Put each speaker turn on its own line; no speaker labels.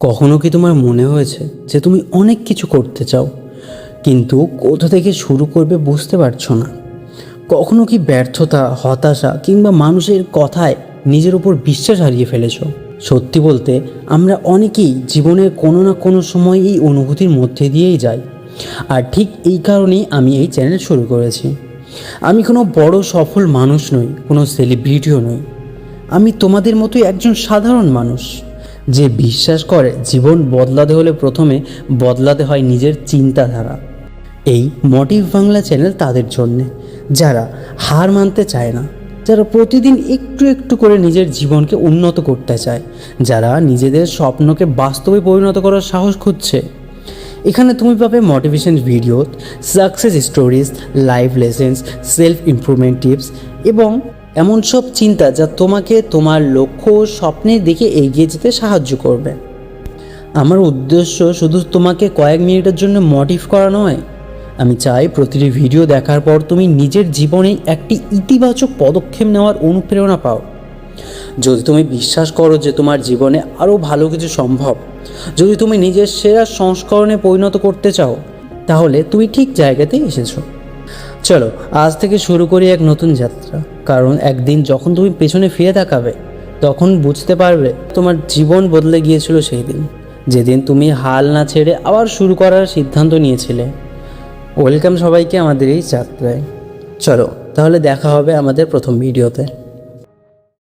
কখনো কি তোমার মনে হয়েছে যে তুমি অনেক কিছু করতে চাও, কিন্তু কোথা থেকে শুরু করবে বুঝতে পারছো না? কখনো কি ব্যর্থতা, হতাশা কিংবা মানুষের কথায় নিজের উপর বিশ্বাস হারিয়ে ফেলেছো? সত্যি বলতে আমরা অনেকেই জীবনের কোনো না কোনো সময় এই অনুভূতির মধ্যে দিয়েই যাই। আর ঠিক এই কারণেই আমি এই চ্যানেল শুরু করেছি। আমি কোনো বড় সফল মানুষ নই, কোনো সেলিব্রিটিও নই। আমি তোমাদের মতোই একজন সাধারণ মানুষ, যে বিশ্বাস করে জীবন বদলাতে হলে প্রথমে বদলাতে হয় নিজের চিন্তাধারা। এই মোটিভ বাংলা চ্যানেল তাদের জন্যে, যারা হার মানতে চায় না, যারা প্রতিদিন একটু একটু করে নিজের জীবনকে উন্নত করতে চায়, যারা নিজেদের স্বপ্নকে বাস্তবে পরিণত করার সাহস খুঁজছে। এখানে তুমি পাবে motivation video, success stories, life lessons, self improvement tips এবং এমন সব চিন্তা যা তোমাকে তোমার লক্ষ্য ও স্বপ্নের দিকে এগিয়ে যেতে সাহায্য করবে। আমার উদ্দেশ্য শুধু তোমাকে কয়েক মিনিটের জন্য মোটিভ করা নয়। আমি চাই প্রতিটি ভিডিও দেখার পর তুমি নিজের জীবনে একটি ইতিবাচক পদক্ষেপ নেওয়ার অনুপ্রেরণা পাও। যদি তুমি বিশ্বাস করো যে তোমার জীবনে আরও ভালো কিছু সম্ভব, যদি তুমি নিজের সেরা সংস্করণে পরিণত করতে চাও, তাহলে তুমি ঠিক জায়গাতেই এসেছো। চলো আজ থেকে শুরু করি এক নতুন যাত্রা। কারণ একদিন যখন তুমি পেছনে ফিরে তাকাবে, তখন বুঝতে পারবে তোমার জীবন বদলে গিয়েছিল সেই দিন, যেদিন তুমি হাল না ছেড়ে আবার শুরু করার সিদ্ধান্ত নিয়েছিলে। ওয়েলকাম সবাইকে আমাদের এই যাত্রায়। চলো তাহলে দেখা হবে আমাদের প্রথম ভিডিওতে।